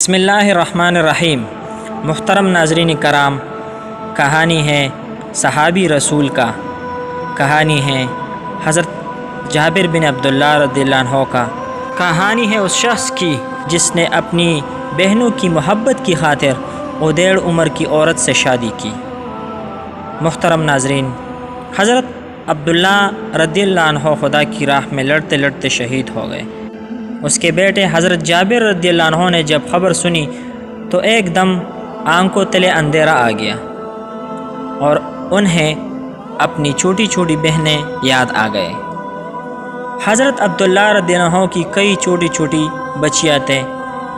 بسم اللہ الرحمن الرحیم۔ محترم ناظرین کرام، کہانی ہے صحابی رسول کا، کہانی ہے حضرت جابر بن عبداللہ رضی اللہ عنہ کا، کہانی ہے اس شخص کی جس نے اپنی بہنوں کی محبت کی خاطر ادیڑ عمر کی عورت سے شادی کی۔ محترم ناظرین، حضرت عبداللہ رضی اللہ عنہ خدا کی راہ میں لڑتے لڑتے شہید ہو گئے۔ اس کے بیٹے حضرت جابر رضی اللہ عنہ نے جب خبر سنی تو ایک دم آنکھوں تلے اندھیرا آ گیا اور انہیں اپنی چھوٹی چھوٹی بہنیں یاد آ گئے۔ حضرت عبداللہ رضی اللہ عنہ کی کئی چھوٹی چھوٹی بچیاں تھیں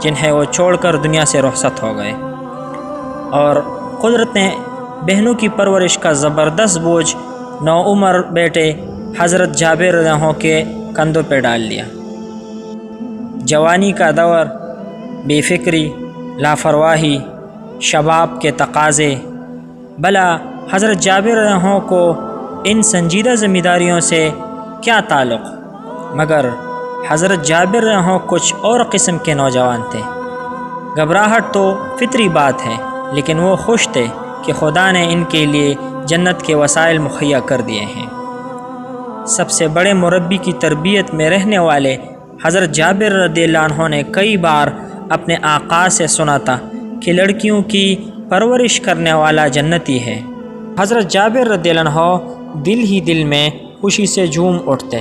جنہیں وہ چھوڑ کر دنیا سے رخصت ہو گئے، اور قدرت نے بہنوں کی پرورش کا زبردست بوجھ نوعمر بیٹے حضرت جابر رضی اللہ عنہ کے کندھوں پہ ڈال لیا۔ جوانی کا دور، بے فکری، لاپرواہی، شباب کے تقاضے، بھلا حضرت جابر رضی اللہ عنہ کو ان سنجیدہ ذمہ داریوں سے کیا تعلق؟ مگر حضرت جابر رضی اللہ عنہ کچھ اور قسم کے نوجوان تھے۔ گھبراہٹ تو فطری بات ہے، لیکن وہ خوش تھے کہ خدا نے ان کے لیے جنت کے وسائل مہیا کر دیے ہیں۔ سب سے بڑے مربی کی تربیت میں رہنے والے حضرت جابر رضی اللہ عنہ نے کئی بار اپنے آقا سے سنا تھا کہ لڑکیوں کی پرورش کرنے والا جنتی ہے۔ حضرت جابر رضی اللہ عنہ دل ہی دل میں خوشی سے جھوم اٹھتے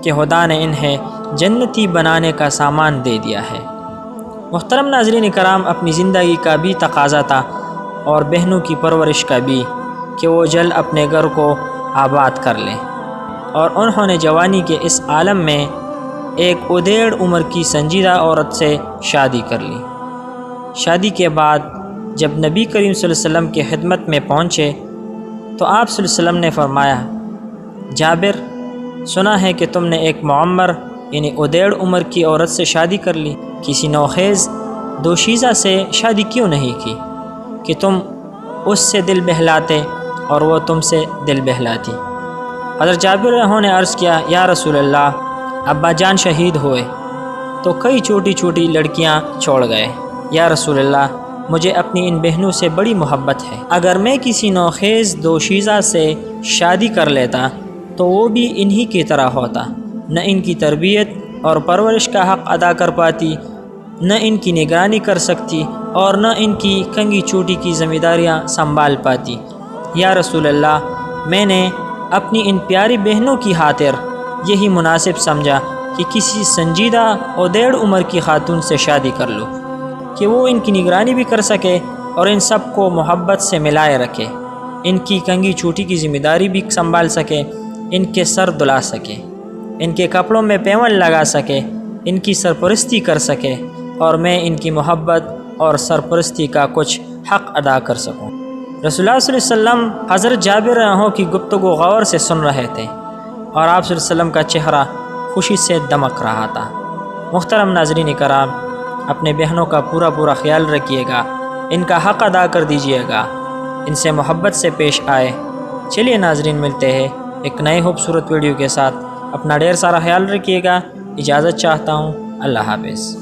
کہ خدا نے انہیں جنتی بنانے کا سامان دے دیا ہے۔ محترم ناظرین کرام، اپنی زندگی کا بھی تقاضا تھا اور بہنوں کی پرورش کا بھی کہ وہ جلد اپنے گھر کو آباد کر لیں، اور انہوں نے جوانی کے اس عالم میں ایک ادیڑ عمر کی سنجیدہ عورت سے شادی کر لی۔ شادی کے بعد جب نبی کریم صلی اللہ علیہ وسلم کی خدمت میں پہنچے تو آپ صلی اللہ علیہ وسلم نے فرمایا، جابر، سنا ہے کہ تم نے ایک معمر یعنی ادیڑ عمر کی عورت سے شادی کر لی، کسی نوخیز دوشیزہ سے شادی کیوں نہیں کی کہ تم اس سے دل بہلاتے اور وہ تم سے دل بہلاتی؟ حضرت جابر رضی اللہ عنہ نے عرض کیا، یا رسول اللہ، ابا جان شہید ہوئے تو کئی چھوٹی چھوٹی لڑکیاں چھوڑ گئے۔ یا رسول اللہ، مجھے اپنی ان بہنوں سے بڑی محبت ہے، اگر میں کسی نوخیز دوشیزہ سے شادی کر لیتا تو وہ بھی انہی کی طرح ہوتا، نہ ان کی تربیت اور پرورش کا حق ادا کر پاتی، نہ ان کی نگرانی کر سکتی، اور نہ ان کی کنگھی چوٹی کی ذمہ داریاں سنبھال پاتی۔ یا رسول اللہ، میں نے اپنی ان پیاری بہنوں کی خاطر یہی مناسب سمجھا کہ کسی سنجیدہ ادیڑ عمر کی خاتون سے شادی کر لو کہ وہ ان کی نگرانی بھی کر سکے اور ان سب کو محبت سے ملائے رکھے، ان کی کنگھی چھوٹی کی ذمہ داری بھی سنبھال سکے، ان کے سر دھلا سکے، ان کے کپڑوں میں پیون لگا سکے، ان کی سرپرستی کر سکے، اور میں ان کی محبت اور سرپرستی کا کچھ حق ادا کر سکوں۔ رسول اللہ صلی اللہ علیہ وسلم حضرت جابر رضی اللہ عنہ کی گفتگو غور سے سن رہے تھے اور آپ صلی اللہ علیہ وسلم کا چہرہ خوشی سے دمک رہا تھا۔ محترم ناظرین کرام، اپنے بہنوں کا پورا خیال رکھیے گا، ان کا حق ادا کر دیجیے گا، ان سے محبت سے پیش آئے۔ چلیے ناظرین، ملتے ہیں ایک نئے خوبصورت ویڈیو کے ساتھ۔ اپنا ڈھیر سارا خیال رکھیے گا، اجازت چاہتا ہوں، اللہ حافظ۔